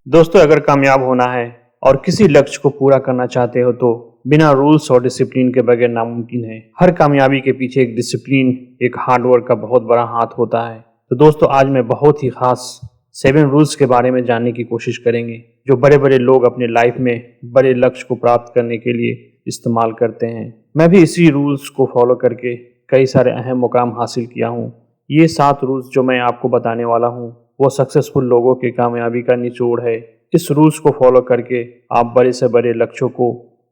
दोस्तों, अगर कामयाब होना है और किसी लक्ष्य को पूरा करना चाहते हो तो बिना रूल्स और डिसिप्लिन के बगैर नामुमकिन है। हर कामयाबी के पीछे एक डिसिप्लिन, एक हार्डवर्क का बहुत बड़ा हाथ होता है। तो दोस्तों, आज मैं बहुत ही खास 7 रूल्स के बारे में जानने की कोशिश करेंगे जो बड़े बड़े लोग अपने लाइफ में बड़े लक्ष्य को प्राप्त करने के लिए इस्तेमाल करते हैं। मैं भी इसी रूल्स को फॉलो करके कई सारे अहम मुकाम हासिल किया हूँ। ये 7 रूल्स जो मैं आपको बताने वाला हूँ वो सक्सेसफुल लोगों की कामयाबी का निचोड़ है। इस रूल्स को फॉलो करके आप बड़े से बड़े लक्ष्यों को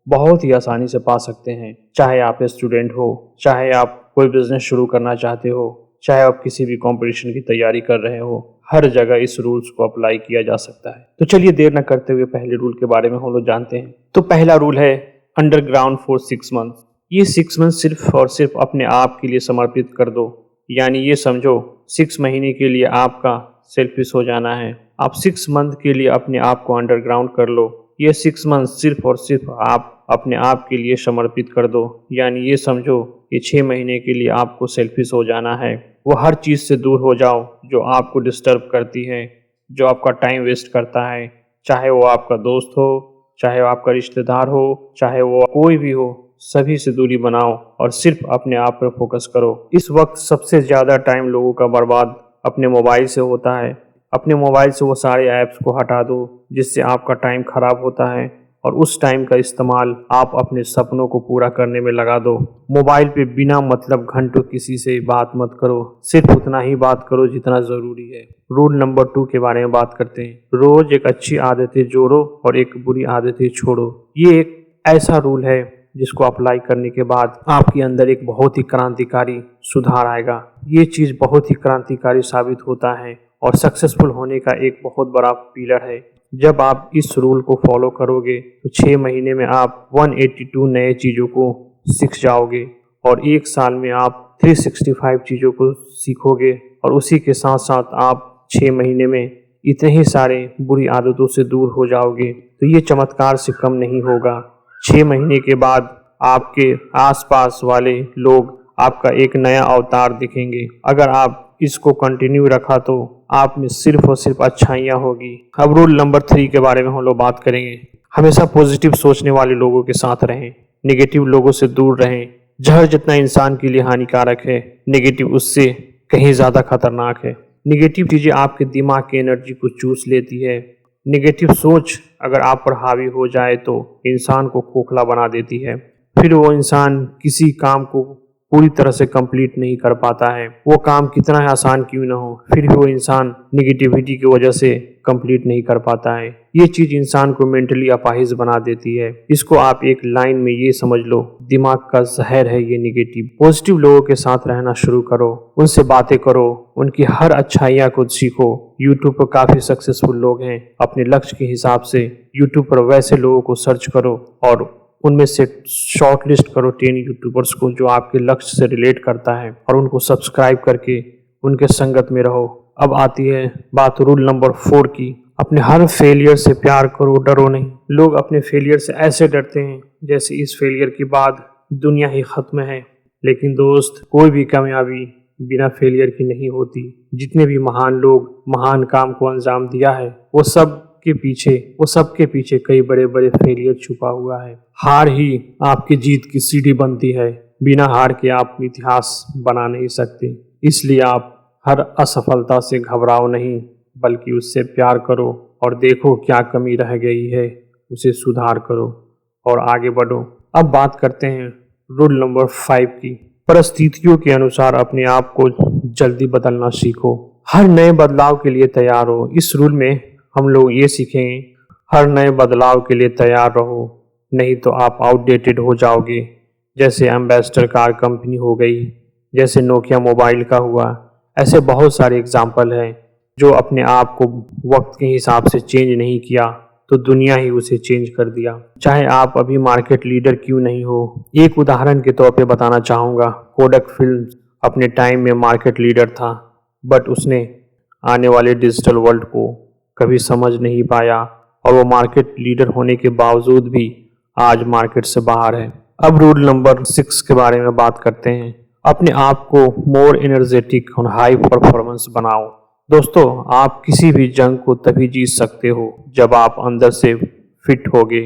बहुत ही आसानी से पा सकते हैं। चाहे आप स्टूडेंट हो, चाहे आप कोई बिजनेस शुरू करना चाहते हो, चाहे आप किसी भी कंपटीशन की तैयारी कर रहे हो, हर जगह इस रूल्स को अप्लाई किया जा सकता है। तो चलिए देर न करते हुए पहले रूल के बारे में हम लोग जानते हैं। तो पहला रूल है अंडरग्राउंड फॉर 6 मंथ। ये 6 मंथ सिर्फ और सिर्फ अपने आप के लिए समर्पित कर दो। यानी ये समझो 6 महीने के लिए आपका सेल्फिश हो जाना है। आप 6 मंथ के लिए अपने आप को अंडरग्राउंड कर लो। ये 6 मंथ सिर्फ और सिर्फ आप अपने आप के लिए समर्पित कर दो। यानी ये समझो कि 6 महीने के लिए आपको सेल्फिश हो जाना है। वो हर चीज़ से दूर हो जाओ जो आपको डिस्टर्ब करती है, जो आपका टाइम वेस्ट करता है। चाहे वो आपका दोस्त हो, चाहे वो आपका रिश्तेदार हो, चाहे वो कोई भी हो, सभी से दूरी बनाओ और सिर्फ अपने आप पर फोकस करो। इस वक्त सबसे ज़्यादा टाइम लोगों का बर्बाद अपने मोबाइल से होता है। अपने मोबाइल से वो सारे ऐप्स को हटा दो जिससे आपका टाइम खराब होता है और उस टाइम का इस्तेमाल आप अपने सपनों को पूरा करने में लगा दो। मोबाइल पे बिना मतलब घंटों किसी से बात मत करो, सिर्फ उतना ही बात करो जितना ज़रूरी है। रूल नंबर 2 के बारे में बात करते हैं। रोज़ एक अच्छी आदतें जोड़ो और एक बुरी आदतें छोड़ो। ये एक ऐसा रूल है जिसको अप्लाई करने के बाद आपके अंदर एक बहुत ही क्रांतिकारी सुधार आएगा। ये चीज़ बहुत ही क्रांतिकारी साबित होता है और सक्सेसफुल होने का एक बहुत बड़ा पिलर है। जब आप इस रूल को फॉलो करोगे तो 6 महीने में आप 182 नए चीज़ों को सीख जाओगे और 1 साल में आप 365 चीज़ों को सीखोगे और उसी के साथ साथ आप 6 महीने में इतने ही सारे बुरी आदतों से दूर हो जाओगे। तो ये चमत्कार से कम नहीं होगा। 6 महीने के बाद आपके आसपास वाले लोग आपका एक नया अवतार दिखेंगे। अगर आप इसको कंटिन्यू रखा तो आप में सिर्फ और सिर्फ अच्छाइयाँ होगी। अब रूल नंबर 3 के बारे में हम लोग बात करेंगे। हमेशा पॉजिटिव सोचने वाले लोगों के साथ रहें, नेगेटिव लोगों से दूर रहें। जहर जितना इंसान के लिए हानिकारक है, नेगेटिव उससे कहीं ज़्यादा खतरनाक है। नेगेटिव चीज़ें आपके दिमाग की एनर्जी को चूस लेती है। नेगेटिव सोच अगर आप पर हावी हो जाए तो इंसान को खोखला बना देती है। फिर वो इंसान किसी काम को पूरी तरह से कंप्लीट नहीं कर पाता है। वो काम कितना ही आसान क्यों ना हो, फिर भी वो इंसान निगेटिविटी की वजह से कंप्लीट नहीं कर पाता है। ये चीज़ इंसान को मेंटली अपाहिज बना देती है। इसको आप एक लाइन में ये समझ लो, दिमाग का जहर है ये नेगेटिव। पॉजिटिव लोगों के साथ रहना शुरू करो, उनसे बातें करो, उनकी हर अच्छाइयाँ को सीखो। यूट्यूब पर काफ़ी सक्सेसफुल लोग हैं। अपने लक्ष्य के हिसाब से यूट्यूब पर वैसे लोगों को सर्च करो और उनमें से शॉर्ट लिस्ट करो 10 यूट्यूबर्स को जो आपके लक्ष्य से रिलेट करता है और उनको सब्सक्राइब करके उनके संगत में रहो। अब आती है बात रूल नंबर 4 की। अपने हर फेलियर से प्यार करो, डरो नहीं। लोग अपने फेलियर से ऐसे डरते हैं जैसे इस फेलियर के बाद दुनिया ही खत्म है। लेकिन दोस्त, कोई भी कामयाबी बिना फेलियर की नहीं होती। जितने भी महान लोग महान काम को अंजाम दिया है वो सबके पीछे कई बड़े बड़े फेलियर छुपा हुआ है। हार ही आपकी जीत की सीढ़ी बनती है। बिना हार के आप इतिहास बना नहीं सकते। इसलिए आप हर असफलता से घबराओ नहीं, बल्कि उससे प्यार करो और देखो क्या कमी रह गई है, उसे सुधार करो और आगे बढ़ो। अब बात करते हैं रूल नंबर 5 की। परिस्थितियों के अनुसार अपने आप को जल्दी बदलना सीखो। हर नए बदलाव के लिए तैयार हो। इस रूल में हम लोग ये सीखेंगे, हर नए बदलाव के लिए तैयार रहो, नहीं तो आप आउटडेटेड हो जाओगे। जैसे एम्बेसडर कार कंपनी हो गई, जैसे नोकिया मोबाइल का हुआ। ऐसे बहुत सारे एग्जाम्पल हैं जो अपने आप को वक्त के हिसाब से चेंज नहीं किया तो दुनिया ही उसे चेंज कर दिया। चाहे आप अभी मार्केट लीडर क्यों नहीं हो। एक उदाहरण के तौर पे बताना चाहूँगा, कोडक फिल्म अपने टाइम में मार्केट लीडर था, बट उसने आने वाले डिजिटल वर्ल्ड को कभी समझ नहीं पाया और वो मार्केट लीडर होने के बावजूद भी आज मार्केट से बाहर है। अब रूल नंबर 6 के बारे में बात करते हैं। अपने आप को मोर एनर्जेटिक और हाई परफॉर्मेंस बनाओ। दोस्तों, आप किसी भी जंग को तभी जीत सकते हो जब आप अंदर से फिट होगे,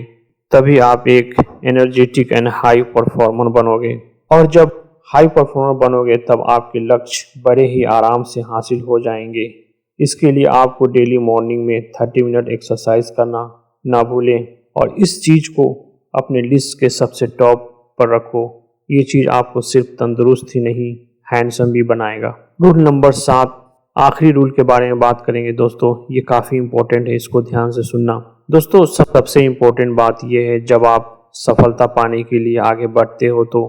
तभी आप एक एनर्जेटिक एंड हाई परफॉर्मर बनोगे। और जब हाई परफॉर्मर बनोगे तब आपके लक्ष्य बड़े ही आराम से हासिल हो जाएंगे। इसके लिए आपको डेली मॉर्निंग में 30 मिनट एक्सरसाइज करना ना भूलें और इस चीज़ को अपने लिस्ट के सबसे टॉप पर रखो। ये चीज़ आपको सिर्फ तंदुरुस्त ही नहीं, हैंडसम भी बनाएगा। रूल नंबर 7, आखिरी रूल के बारे में बात करेंगे दोस्तों। ये काफ़ी इंपॉर्टेंट है, इसको ध्यान से सुनना। दोस्तों, सबसे इंपॉर्टेंट बात यह है, जब आप सफलता पाने के लिए आगे बढ़ते हो तो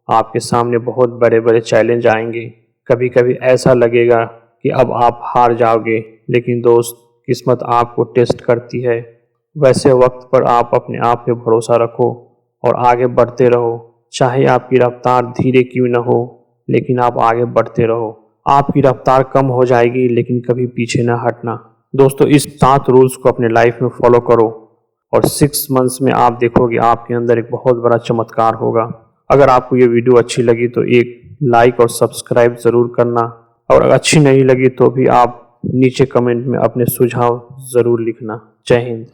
आपके सामने बहुत बड़े बड़े चैलेंज आएंगे। कभी कभी ऐसा लगेगा कि अब आप हार जाओगे, लेकिन दोस्त, किस्मत आपको टेस्ट करती है। वैसे वक्त पर आप अपने आप पे भरोसा रखो और आगे बढ़ते रहो। चाहे आपकी रफ्तार धीरे क्यों न हो, लेकिन आप आगे बढ़ते रहो। आपकी रफ्तार कम हो जाएगी, लेकिन कभी पीछे ना हटना। दोस्तों, इस 7 रूल्स को अपने लाइफ में फॉलो करो और 6 मंथ्स में आप देखोगे आपके अंदर एक बहुत बड़ा चमत्कार होगा। अगर आपको ये वीडियो अच्छी लगी तो एक लाइक और सब्सक्राइब ज़रूर करना, और अगर अच्छी नहीं लगी तो भी आप नीचे कमेंट में अपने सुझाव ज़रूर लिखना। जय हिंद।